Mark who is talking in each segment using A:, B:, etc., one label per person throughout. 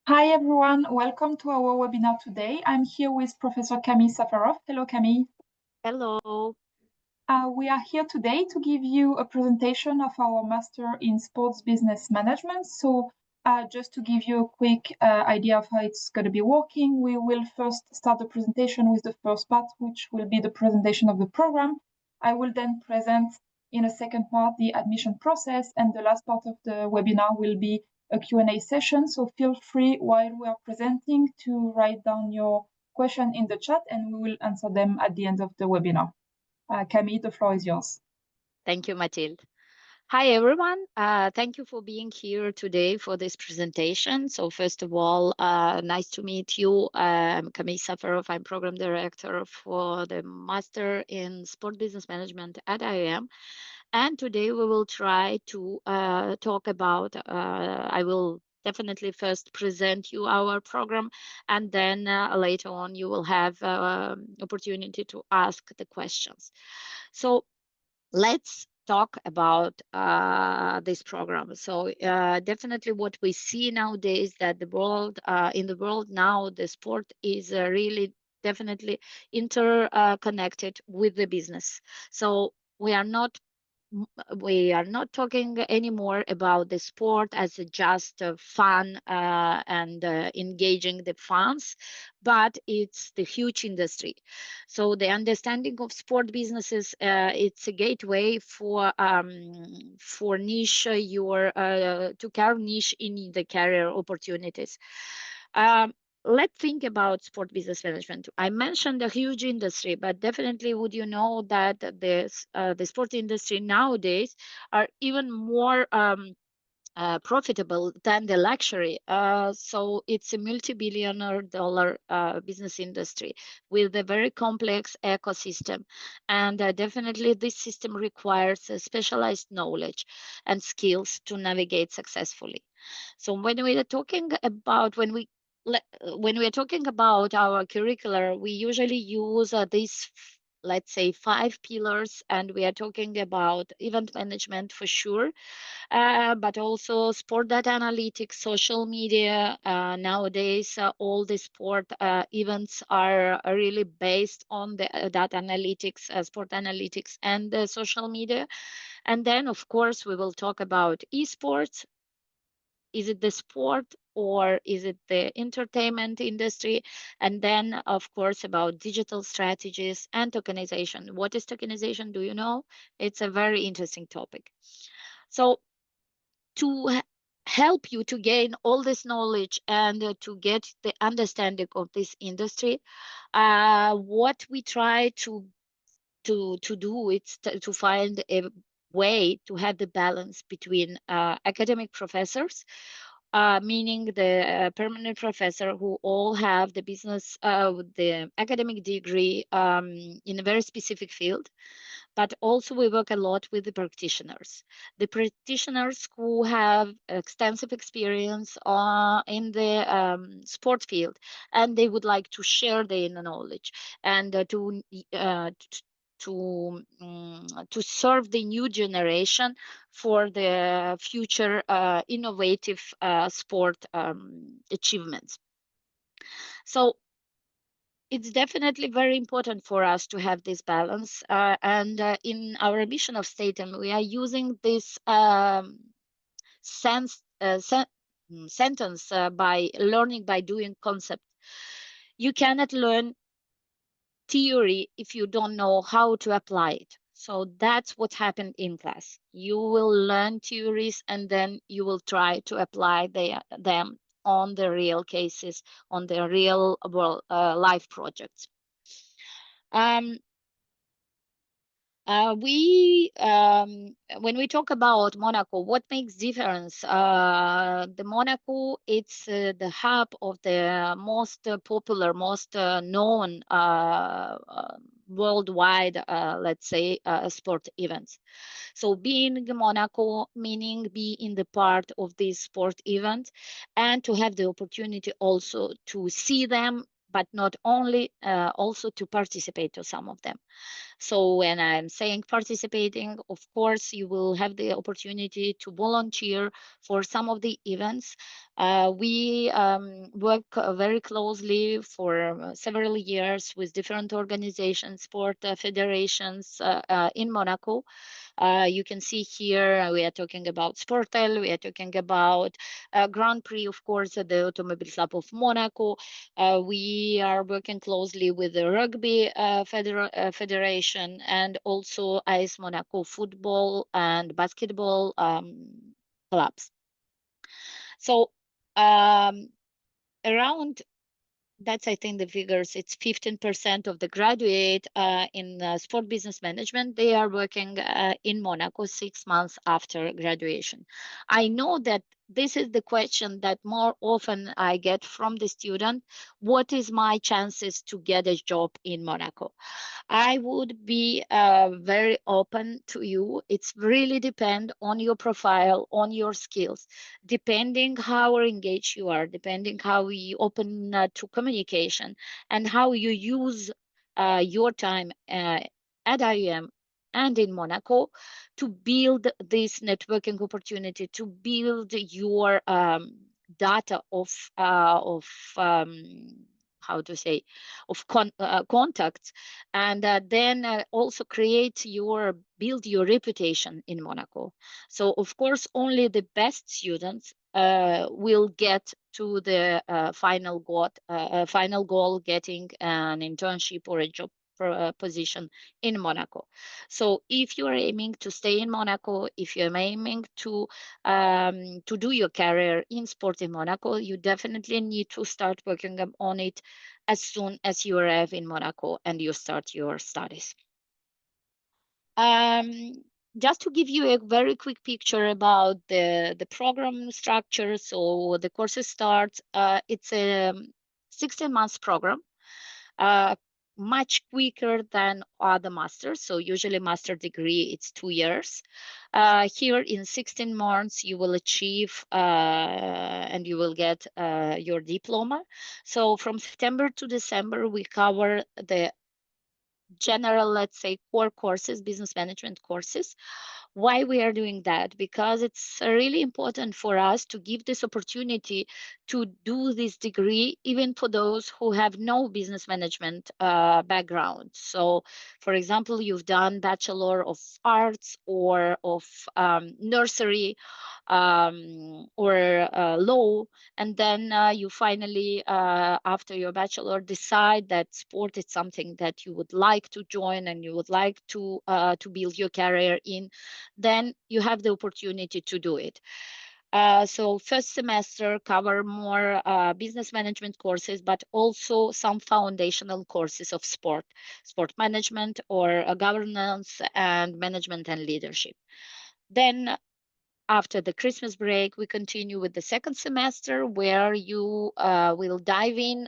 A: Hi everyone, welcome to our webinar today. I'm here with Professor Camille Safarov. Hello Camille.
B: Hello.
A: We are here today to give you a presentation of our Master in Sports Business Management. So just to give you a quick idea of how it's going to be working, we will first start the presentation with the first part, which will be the presentation of the program. I will then present in a second part the admission process, and the last part of the webinar will be a Q&A session. So feel free while we are presenting to write down your question in the chat, and we will answer them at the end of the webinar. Camille, the floor is yours.
B: Thank you, Mathilde. Hi, everyone. Thank you for being here today for this presentation. So first of all, nice to meet you. I'm Camille Safarov. I'm Program Director for the Master in Sport Business Management at IIM. And today we will try to talk about, I will definitely first present you our program, and then later on you will have opportunity to ask the questions. So let's talk about this program. So definitely what we see nowadays that the world in the world now, the sport is really definitely interconnected with the business. So we are not talking anymore about the sport as just fun and engaging the fans, but it's the huge industry. So the understanding of sport businesses, it's a gateway for niche to carve niche in the career opportunities. Let's think about sport business management. I mentioned a huge industry, but definitely would you know that the sport industry nowadays are even more profitable than the luxury. So it's a multi-billion dollar business industry with a very complex ecosystem. And definitely this system requires specialized knowledge and skills to navigate successfully. So when we are talking about, when we are talking about our curricular, we usually use these, let's say, 5 pillars, and we are talking about event management for sure, but also sport data analytics, social media. Nowadays, all the sport events are really based on the data analytics, sport analytics, and social media. And then, of course, we will talk about esports. Is it the sport or is it the entertainment industry? And then, of course, about digital strategies and tokenization. What is tokenization? Do you know? It's a very interesting topic. So to help you to gain all this knowledge and to get the understanding of this industry, what we try to do is to find a way to have the balance between academic professors, meaning the permanent professor who all have the business, the academic degree in a very specific field. But also we work a lot with the practitioners who have extensive experience in the sport field, and they would like to share their knowledge and to serve the new generation for the future innovative sport achievements. So it's definitely very important for us to have this balance. And in our mission of Staten, we are using this sentence by learning by doing concept. You cannot learn theory if you don't know how to apply it. So that's what happened in class. You will learn theories and then you will try to apply them on the real cases, on the real world life projects. When we talk about Monaco, what makes difference? The Monaco, it's the hub of the most popular, most known worldwide, let's say, sport events. So being in Monaco, meaning be in the part of this sport event and to have the opportunity also to see them but not only, also to participate to some of them. So when I'm saying participating, of course, you will have the opportunity to volunteer for some of the events. We work very closely for several years with different organizations, sport federations in Monaco. You can see here we are talking about Sportel, we are talking about Grand Prix, of course, the Automobile Club of Monaco. We are working closely with the Rugby Federation and also AS Monaco football and basketball clubs. So around, that's I think the figures, it's 15% of the graduate in sport business management, they are working in Monaco 6 months after graduation. I know that this is the question that more often I get from the student: what is my chances to get a job in Monaco? I would be very open to you. It's really depend on your profile, on your skills, depending how engaged you are, depending how you open to communication and how you use your time at IUM and in Monaco to build this networking opportunity, to build your data of how to say, of contacts, and then also build your reputation in Monaco. So of course, only the best students will get to the final goal, getting an internship or a job position in Monaco. So if you are aiming to stay in Monaco, if you're aiming to do your career in sport in Monaco, you definitely need to start working on it as soon as you arrive in Monaco and you start your studies. Just to give you a very quick picture about the program structure. So the courses start, it's a 16 months program, much quicker than other masters. So usually master degree, it's 2 years. Here in 16 months, you will achieve and you will get your diploma. So from September to December, we cover the general, let's say, core courses, business management courses. Why we are doing that? Because it's really important for us to give this opportunity to do this degree even for those who have no business management background. So for example, you've done Bachelor of Arts or of nursery or law, and then you finally, after your bachelor, decide that sport is something that you would like to join and you would like to build your career in, then you have the opportunity to do it. So first semester cover more business management courses, but also some foundational courses of sport management or governance and management and leadership. Then after the Christmas break, we continue with the second semester, where you will dive in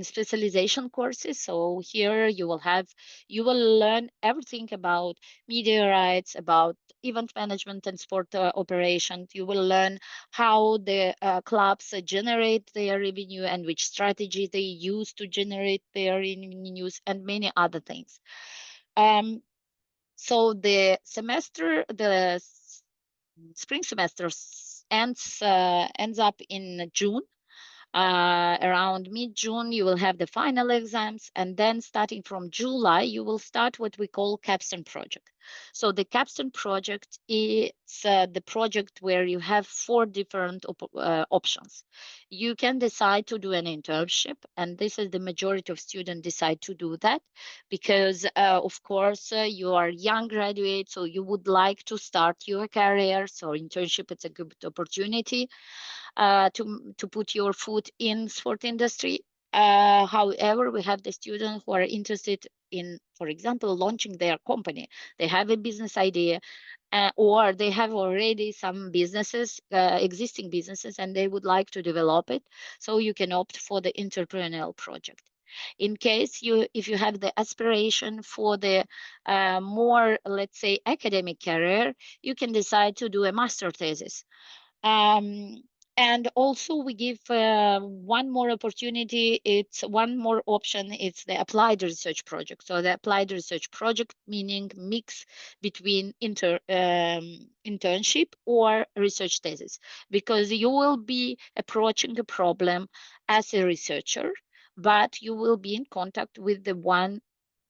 B: specialization courses. So here you will learn everything about media rights, about event management and sport operations. You will learn how the clubs generate their revenue and which strategy they use to generate their revenues and many other things. So the spring semester ends up in June. Around mid-June, you will have the final exams, and then starting from July, you will start what we call capstone project. So the capstone project is the project where you have 4 different options. You can decide to do an internship, and this is the majority of students decide to do that because, of course, you are young graduate, so you would like to start your career. So internship, it's a good opportunity to put your foot in sport industry. However, we have the students who are interested in, for example, launching their company. They have a business idea, or they have already some businesses, existing businesses, and they would like to develop it. So you can opt for the entrepreneurial project. In case if you have the aspiration for the more, let's say, academic career, you can decide to do a master thesis. And also we give one more opportunity. It's one more option. It's the applied research project. So the applied research project, meaning mix between internship or research thesis, because you will be approaching a problem as a researcher, but you will be in contact with the one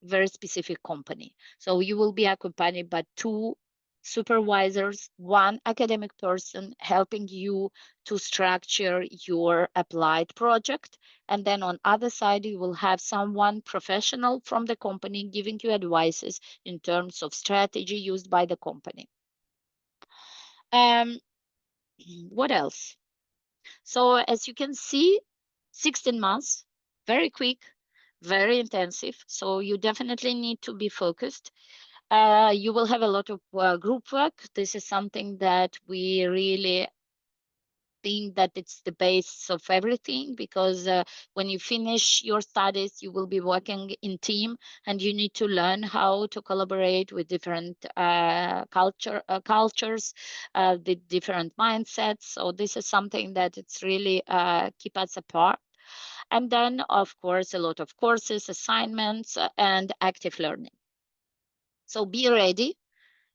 B: very specific company. So you will be accompanied by two supervisors, one academic person helping you to structure your applied project. And then on other side, you will have someone professional from the company giving you advices in terms of strategy used by the company. Um, what else? So as you can see, 16 months, very quick, very intensive. So you definitely need to be focused. You will have a lot of group work. This is something that we really think that it's the base of everything, because when you finish your studies, you will be working in team, and you need to learn how to collaborate with different cultures, the different mindsets. So this is something that it's really keep us apart. And then, of course, a lot of courses, assignments, and active learning. So be ready.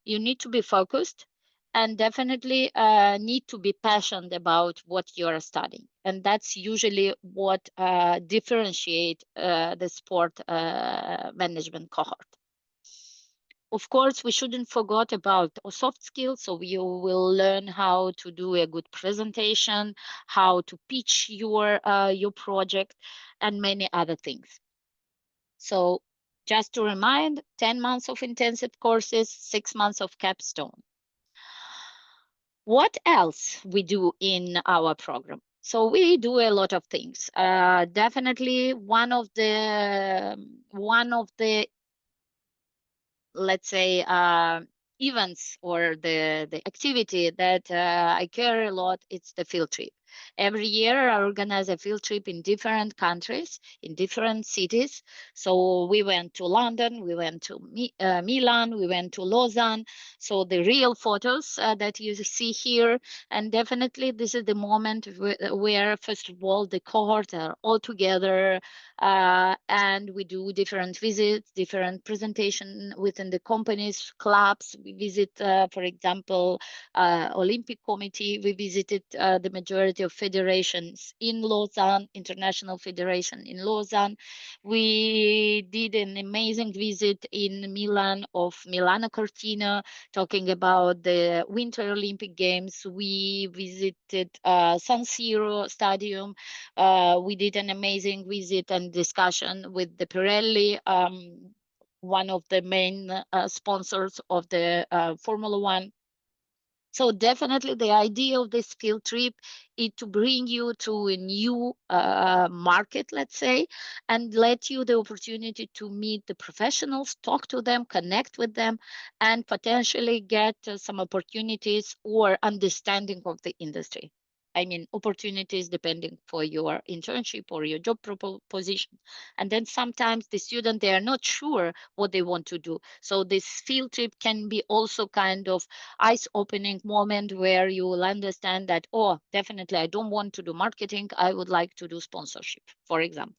B: You need to be focused, and definitely need to be passionate about what you are studying. And that's usually what differentiate the sport management cohort. Of course, we shouldn't forget about soft skills. So you will learn how to do a good presentation, how to pitch your project, and many other things. So just to remind, 10 months of intensive courses, 6 months of capstone. What else we do in our program? So we do a lot of things. Definitely one of the let's say events, or the activity that I care a lot, it's the field trip. Every year I organize a field trip in different countries, in different cities. So we went to London, we went to Milan, we went to Lausanne. So the real photos that you see here, and definitely this is the moment where first of all the cohort are all together, and we do different visits, different presentation within the companies, clubs. We visit, for example, Olympic Committee. We visited the majority of federations in Lausanne, International Federation in Lausanne. We did an amazing visit in Milan of Milano Cortina, talking about the Winter Olympic Games. We visited San Siro Stadium. We did an amazing visit and discussion with the Pirelli, one of the main sponsors of the Formula One. So definitely the idea of this field trip is to bring you to a new market, let's say, and let you the opportunity to meet the professionals, talk to them, connect with them, and potentially get some opportunities or understanding of the industry. I mean, opportunities depending for your internship or your job proposition. And then sometimes the student, they are not sure what they want to do. So this field trip can be also kind of eye-opening moment where you will understand that, oh, definitely I don't want to do marketing. I would like to do sponsorship, for example.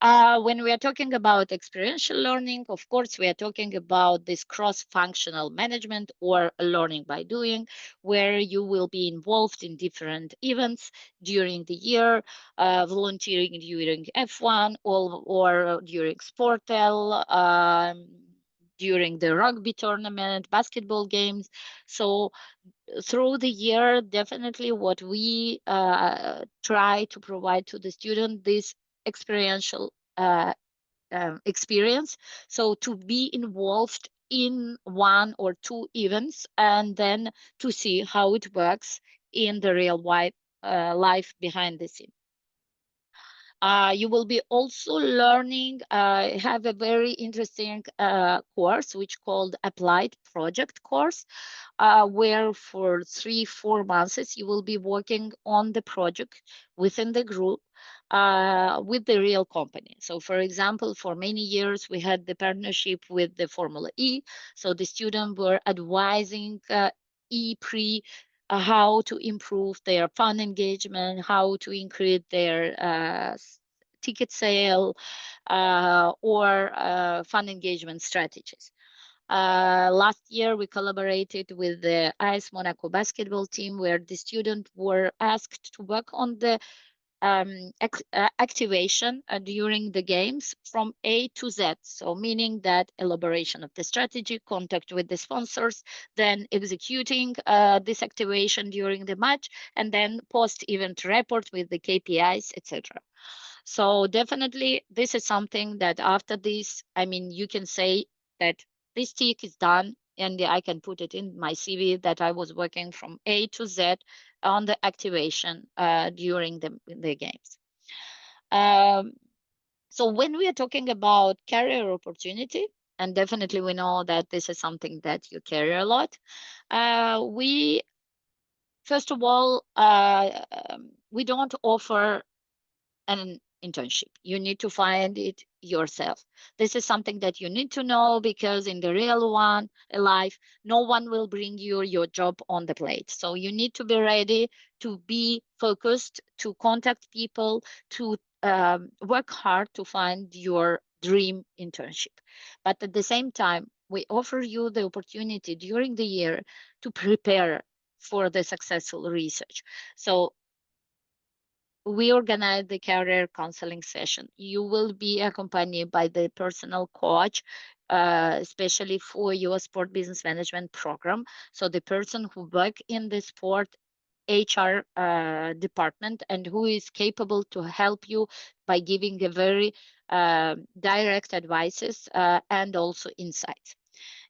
B: When we are talking about experiential learning, of course, we are talking about this cross-functional management or learning by doing, where you will be involved in different events during the year, volunteering during F1 or during Sportel, during the rugby tournament, basketball games. So through the year, definitely what we try to provide to the student, this experiential experience. So to be involved in one or two events, and then to see how it works in the real life behind the scene. You will be also learning, have a very interesting course, which called Applied Project course, where for 3-4 months you will be working on the project within the group with the real company. So for example, for many years we had the partnership with the Formula E. So the students were advising E-Prix how to improve their fan engagement, how to increase their ticket sale, or fan engagement strategies. Last year, we collaborated with the AS Monaco basketball team, where the students were asked to work on the activation during the games from A to Z. So meaning that elaboration of the strategy, contact with the sponsors, then executing this activation during the match, and then post-event report with the KPIs, etc. So definitely this is something that after this, I mean, you can say that this tick is done, and I can put it in my CV that I was working from A to Z on the activation during the games. So when we are talking about career opportunity, and definitely we know that this is something that you carry a lot, we first of all, we don't offer an internship. You need to find it yourself. This is something that you need to know, because in the real life, no one will bring you your job on the plate. So you need to be ready, to be focused, to contact people, to work hard to find your dream internship. But at the same time, we offer you the opportunity during the year to prepare for the successful research. So we organize the career counseling session. You will be accompanied by the personal coach, especially for your sport business management program. So the person who work in the sport HR department, and who is capable to help you by giving a very direct advices and also insights.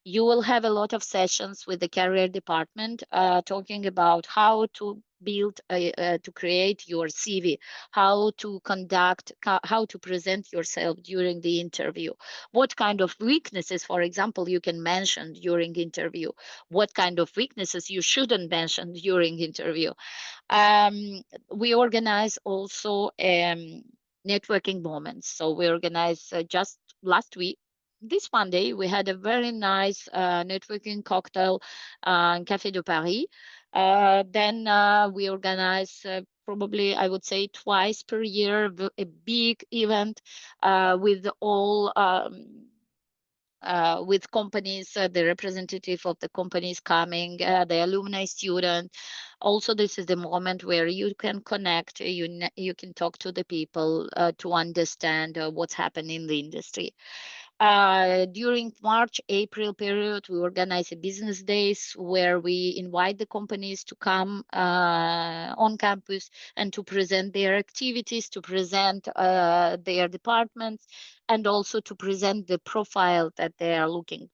B: You will have a lot of sessions with the career department talking about how to build, to create your CV, how to conduct, how to present yourself during the interview, what kind of weaknesses, for example, you can mention during interview, what kind of weaknesses you shouldn't mention during interview. We organize also networking moments. So we organized just last week, this Monday, we had a very nice networking cocktail in Café de Paris. Then we organize probably, I would say, twice per year, a big event with all with companies, the representative of the companies coming, the alumni student. Also, this is the moment where you can connect, you can talk to the people to understand what's happening in the industry. During March, April period, we organize a business days where we invite the companies to come on campus and to present their activities, to present their departments, and also to present the profile that they are looking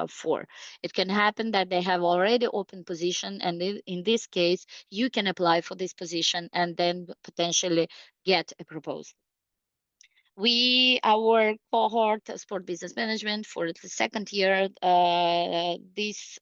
B: for. It can happen that they have already open position, and in this case, you can apply for this position and then potentially get a proposal. Our cohort, sport business management, for the second year, this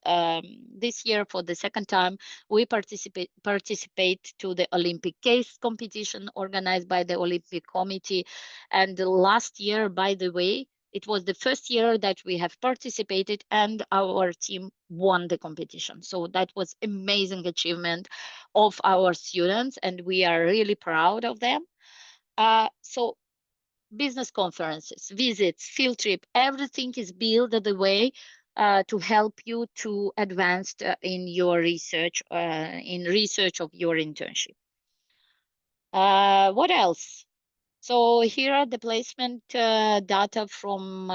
B: year for the second time, we participate to the Olympic case competition organized by the Olympic Committee. And last year, by the way, it was the first year that we have participated, and our team won the competition. So that was amazing achievement of our students, and we are really proud of them. So business conferences, visits, field trip, everything is built the way to help you to advance in your research, in research of your internship. What else? So here are the placement data from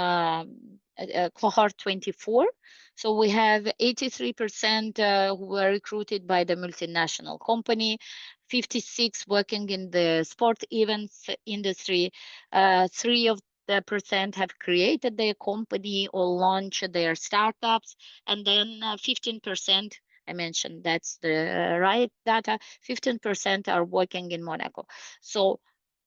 B: cohort 24. So we have 83% who were recruited by the multinational company, 56 working in the sport events industry, 3% have created their company or launched their startups, and then 15%, I mentioned that's the right data, 15% are working in Monaco. So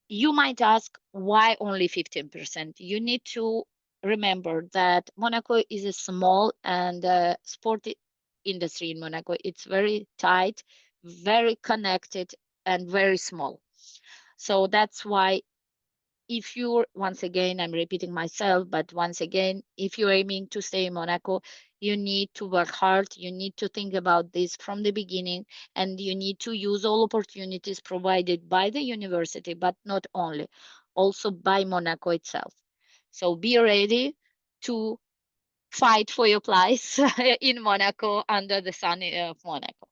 B: you might ask, why only 15%? You need to remember that Monaco is a small and sport industry in Monaco. It's very tight, very connected, and very small. So that's why, if you're, once again, I'm repeating myself, but once again, if you're aiming to stay in Monaco, you need to work hard. You need to think about this from the beginning, and you need to use all opportunities provided by the university, but not only, also by Monaco itself. So be ready to fight for your place in Monaco, under the sun of Monaco.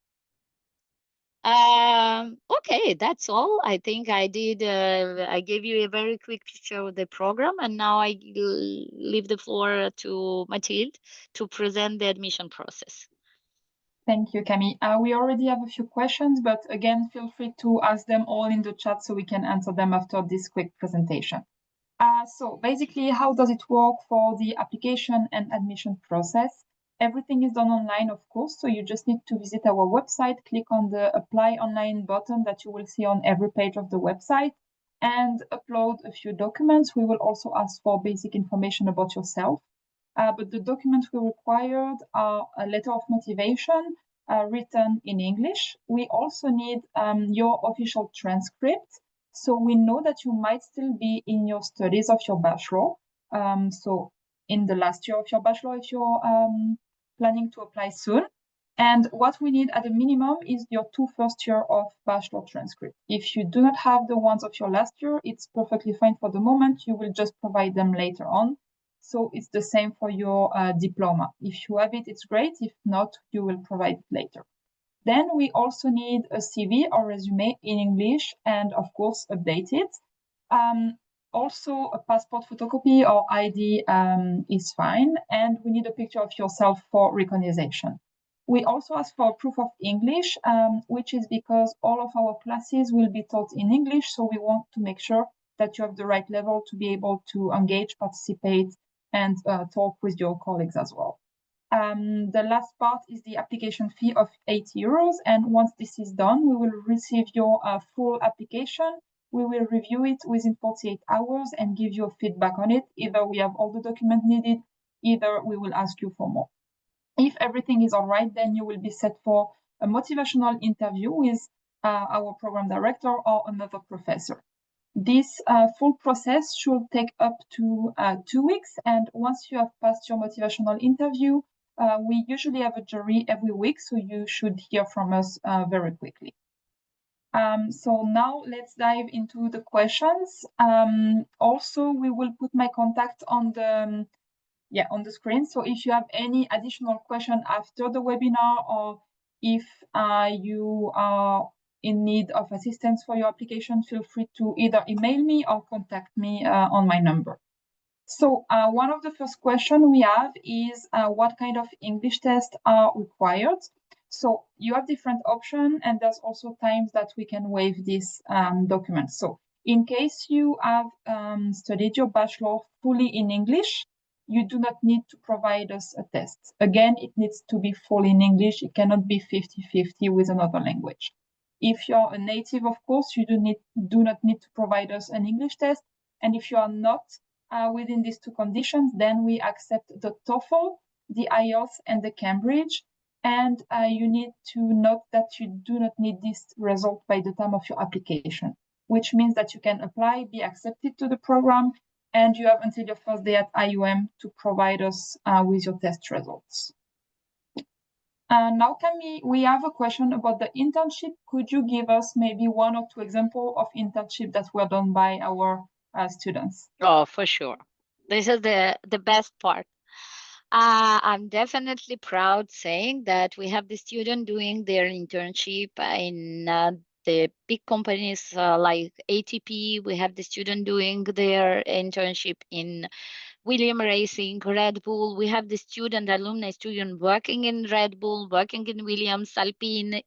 B: Okay, that's all. I think I did. I gave you a very quick picture of the program, and now I leave the floor to Mathilde to present the admission process.
A: Thank you, Camille. We already have a few questions, but again, feel free to ask them all in the chat so we can answer them after this quick presentation. So basically, how does it work for the application and admission process? Everything is done online, of course, so you just need to visit our website, click on the Apply Online button that you will see on every page of the website, and upload a few documents. We will also ask for basic information about yourself. But the documents we required are a letter of motivation written in English. We also need your official transcript. So we know that you might still be in your studies of your bachelor. So in the last year of your bachelor, if you're planning to apply soon. And what we need at a minimum is your 2 first year of bachelor transcript. If you do not have the ones of your last year, it's perfectly fine for the moment. You will just provide them later on. So it's the same for your diploma. If you have it, it's great. If not, you will provide it later. Then we also need a CV or resume in English and, of course, updated. Also, a passport photocopy or ID is fine. And we need a picture of yourself for recognition. We also ask for proof of English, which is because all of our classes will be taught in English. So we want to make sure that you have the right level to be able to engage, participate, and talk with your colleagues as well. The last part is the application fee of 80 euros. And once this is done, we will receive your full application. We will review it within 48 hours and give you a feedback on it. Either we have all the documents needed, either we will ask you for more. If everything is all right, then you will be set for a motivational interview with our program director or another professor. This full process should take up to 2 weeks. And once you have passed your motivational interview, we usually have a jury every week, so you should hear from us very quickly. So now let's dive into the questions. Also, we will put my contact on the on the screen. So if you have any additional question after the webinar, or if you are in need of assistance for your application, feel free to either email me or contact me on my number. So one of the first questions we have is what kind of English tests are required? So you have different options, and there's also times that we can waive this document. So in case you have studied your bachelor fully in English, you do not need to provide us a test. Again, it needs to be fully in English. It cannot be 50-50 with another language. If you're a native, of course, you do not need to provide us an English test. And if you are not within these 2 conditions, then we accept the TOEFL, the IELTS, and the Cambridge. And you need to note that you do not need this result by the time of your application, which means that you can apply, be accepted to the program, and you have until your first day at IUM to provide us with your test results. Now, Camille, we have a question about the internship. Could you give us maybe 1 or 2 examples of internship that were done by our students?
B: Oh, for sure. This is the best part. I'm definitely proud saying that we have the student doing their internship in the big companies like ATP. We have the student doing their internship in William Racing, Red Bull. We have the alumni student working in Red Bull, working in Williams, Alpine.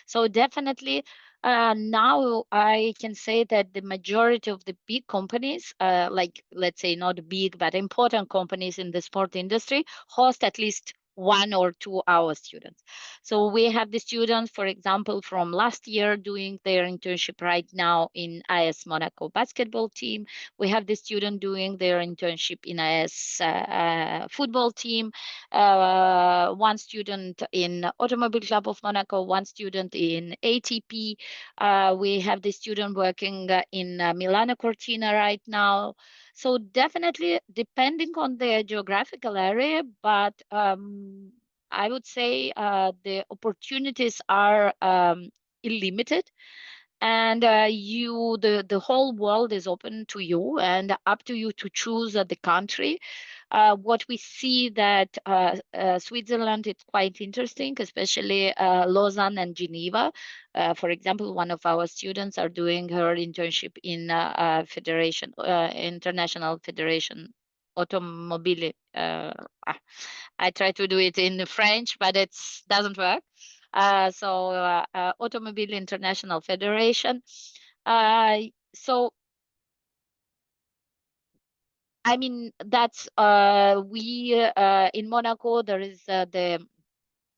B: So definitely now I can say that the majority of the big companies, like let's say not big, but important companies in the sport industry, host at least 1 or 2 our students. So we have the students, for example, from last year doing their internship right now in IS Monaco basketball team. We have the student doing their internship in IS football team, 1 student in Automobile Club of Monaco, 1 student in ATP. We have the student working in Milano Cortina right now. So definitely depending on the geographical area, but I would say the opportunities are illimited, and the whole world is open to you and up to you to choose the country. What we see that Switzerland is quite interesting, especially Lausanne and Geneva. For example, one of our students are doing her internship in International Federation Automobile. I try to do it in French, but it doesn't work. Automobile International Federation. So I mean, that's we in Monaco, there is the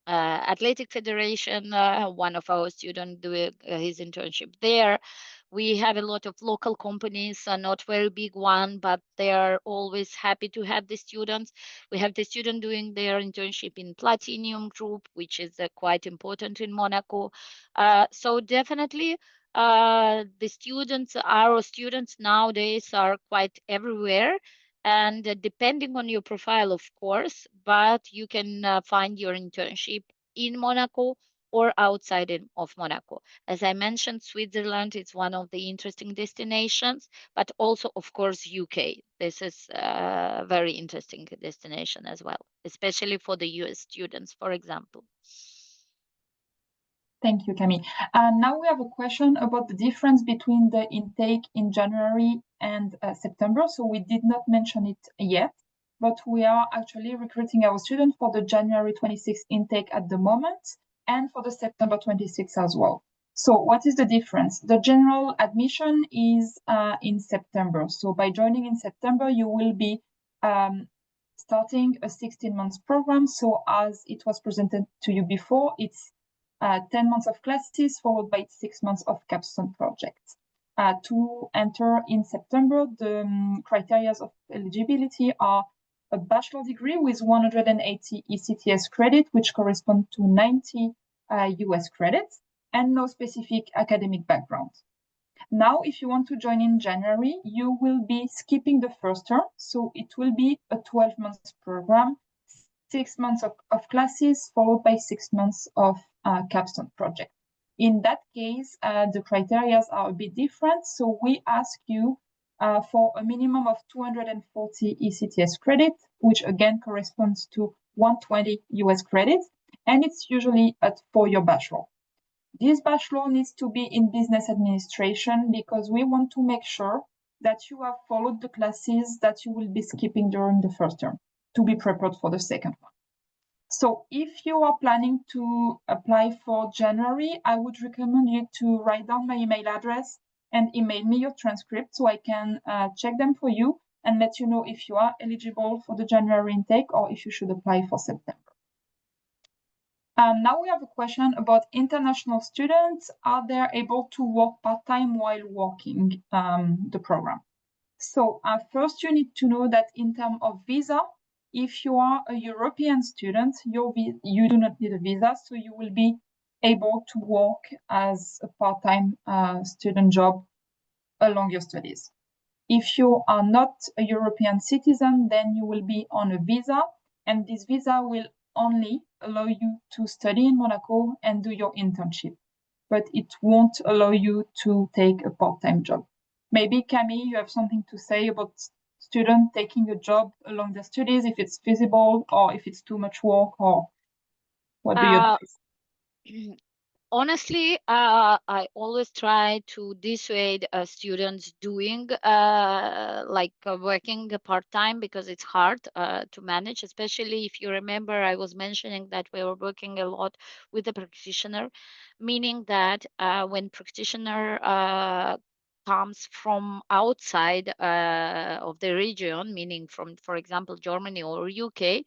B: Athletic Federation, one of our students doing his internship there. We have a lot of local companies, not very big one, but they are always happy to have the students. We have the student doing their internship in Platinum Group, which is quite important in Monaco. So definitely the students, our students nowadays are quite everywhere. And depending on your profile, of course, but you can find your internship in Monaco or outside of Monaco. As I mentioned, Switzerland is one of the interesting destinations, but also, of course, UK. This is a very interesting destination as well, especially for the US students, for example.
A: Thank you, Camille. Now we have a question about the difference between the intake in January and September. So we did not mention it yet, but we are actually recruiting our students for the January 26 intake at the moment and for the September 26 as well. So what is the difference? The general admission is in September. So by joining in September, you will be starting a 16-month program. So as it was presented to you before, it's 10 months of classes followed by 6 months of capstone projects. To enter in September, the criteria of eligibility are a bachelor degree with 180 ECTS credit, which correspond to 90 US credits, and no specific academic background. Now, if you want to join in January, you will be skipping the first term, so it will be a 12-month program, 6 months of classes followed by 6 months of capstone project. In that case, the criteria are a bit different. So we ask you for a minimum of 240 ECTS credit, which again corresponds to 120 US credits, and it's usually at 4-year bachelor. This bachelor needs to be in business administration because we want to make sure that you have followed the classes that you will be skipping during the first term to be prepared for the second one. So if you are planning to apply for January, I would recommend you to write down my email address and email me your transcript so I can check them for you and let you know if you are eligible for the January intake or if you should apply for September. Now we have a question about international students. Are they able to work part-time while working the program? So first you need to know that in terms of visa, if you are a European student, you do not need a visa, so you will be able to work as a part-time student job along your studies. If you are not a European citizen, then you will be on a visa, and this visa will only allow you to study in Monaco and do your internship, but it won't allow you to take a part-time job. Maybe, Camille, you have something to say about students taking a job along their studies, if it's feasible or if it's too much work, or what do you advise?
B: Honestly, I always try to dissuade students doing working part-time because it's hard to manage, especially if you remember I was mentioning that we were working a lot with the practitioner, meaning that when practitioner comes from outside of the region, meaning from, for example, Germany or UK,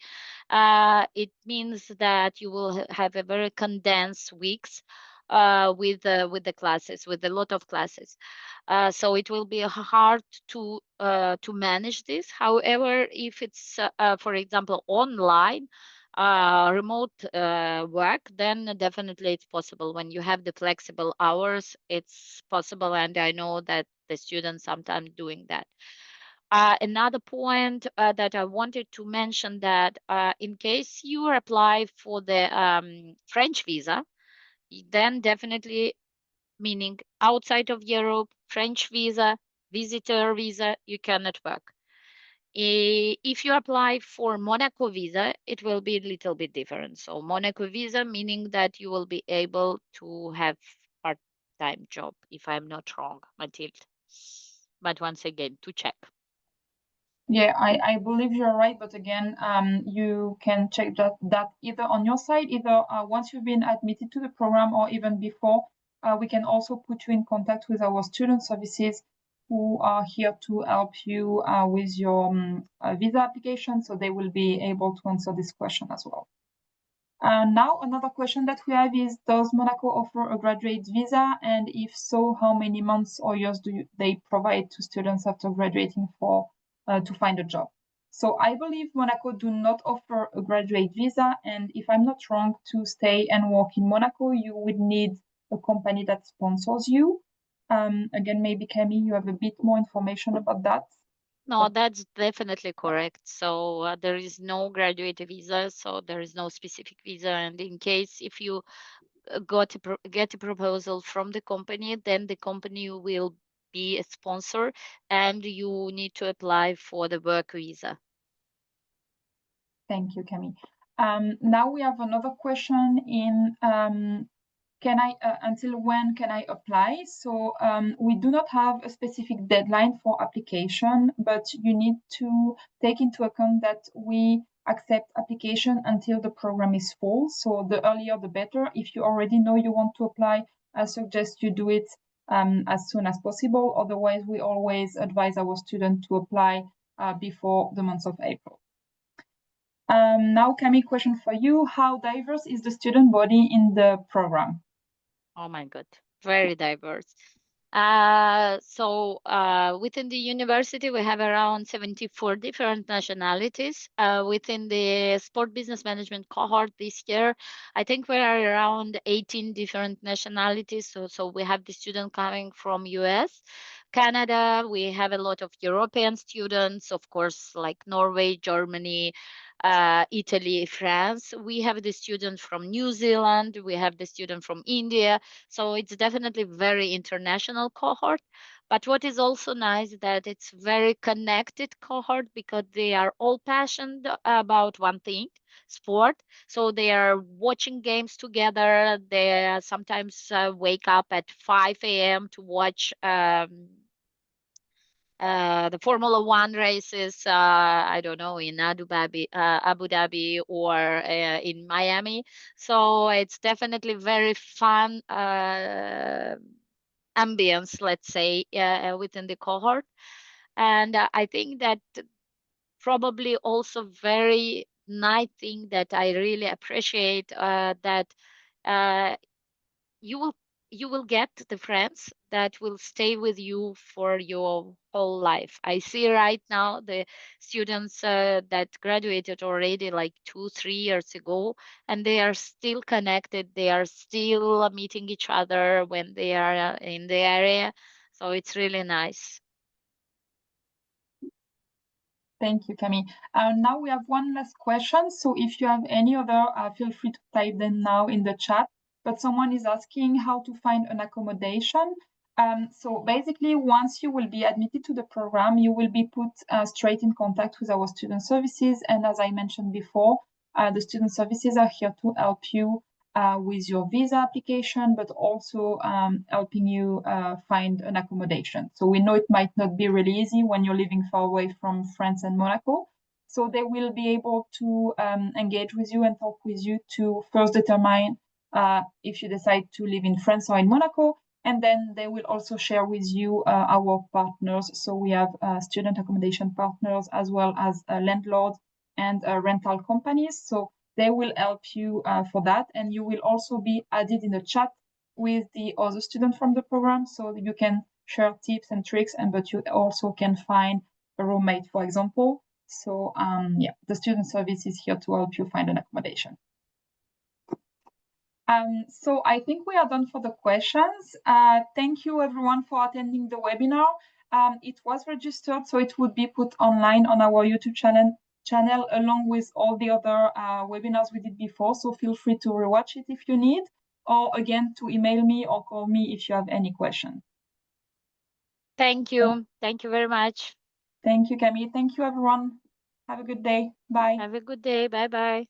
B: it means that you will have a very condensed weeks with the classes, with a lot of classes. So it will be hard to manage this. However, if it's, for example, online, remote work, then definitely it's possible. When you have the flexible hours, it's possible. And I know that the students sometimes doing that. Another point that I wanted to mention that in case you apply for the French visa, then definitely, meaning outside of Europe, French visa, visitor visa, you cannot work. If you apply for Monaco visa, it will be a little bit different. So Monaco visa, meaning that you will be able to have part-time job, if I'm not wrong, Mathilde. But once again, to check.
A: Yeah, I believe you're right, but again, you can check that either on your side, either once you've been admitted to the program or even before. We can also put you in contact with our student services who are here to help you with your visa application, so they will be able to answer this question as well. Now, another question that we have is, does Monaco offer a graduate visa? And if so, how many months or years do they provide to students after graduating to find a job? So I believe Monaco do not offer a graduate visa. And if I'm not wrong, to stay and work in Monaco, you would need a company that sponsors you. Again, maybe Camille, you have a bit more information about that.
B: No, that's definitely correct. So there is no graduate visa, so there is no specific visa. And in case if you get a proposal from the company, then the company will be a sponsor, and you need to apply for the work visa.
A: Thank you, Camille. Now we have another question in until when can I apply? So we do not have a specific deadline for application, but you need to take into account that we accept application until the program is full. So the earlier the better. If you already know you want to apply, I suggest you do it as soon as possible. Otherwise, we always advise our students to apply before the month of April. Now, Camille, question for you. How diverse is the student body in the program?
B: Oh my God, very diverse. Within the university, we have around 74 different nationalities. Within the sport business management cohort this year, I think we are around 18 different nationalities. So we have the student coming from US, Canada. We have a lot of European students, of course, like Norway, Germany, Italy, France. We have the student from New Zealand. We have the student from India. So it's definitely very international cohort. But what is also nice is that it's very connected cohort because they are all passionate about one thing, sport. So they are watching games together. They sometimes wake up at 5 a.m. to watch the Formula One races, I don't know, in Abu Dhabi or in Miami. So it's definitely very fun ambience, let's say, within the cohort. And I think that probably also very nice thing that I really appreciate that uh, you will you will get the friends that will stay with you for your whole life. I see right now the students that graduated already like 2-3 years ago, and they are still connected. They are still meeting each other when they are in the area. So it's really nice.
A: Thank you, Camille. Now we have one last question. So if you have any other, feel free to type them now in the chat. But someone is asking how to find an accommodation. So basically, once you will be admitted to the program, you will be put straight in contact with our student services. And as I mentioned before, the student services are here to help you with your visa application, but also helping you find an accommodation. So we know it might not be really easy when you're living far away from France and Monaco. So they will be able to engage with you and talk with you to first determine if you decide to live in France or in Monaco. And then they will also share with you our partners. So we have student accommodation partners as well as landlords and rental companies. So they will help you for that. And you will also be added in the chat with the other students from the program. So you can share tips and tricks, but you also can find a roommate, for example. So yeah, the student service is here to help you find an accommodation. So I think we are done for the questions. Thank you everyone for attending the webinar. It was registered, so it would be put online on our YouTube channel along with all the other webinars we did before. So feel free to rewatch it if you need, or again, to email me or call me if you have any questions.
B: Thank you. Thank you very much.
A: Thank you, Camille. Thank you, everyone. Have a good day. Bye.
B: Have a good day. Bye-bye.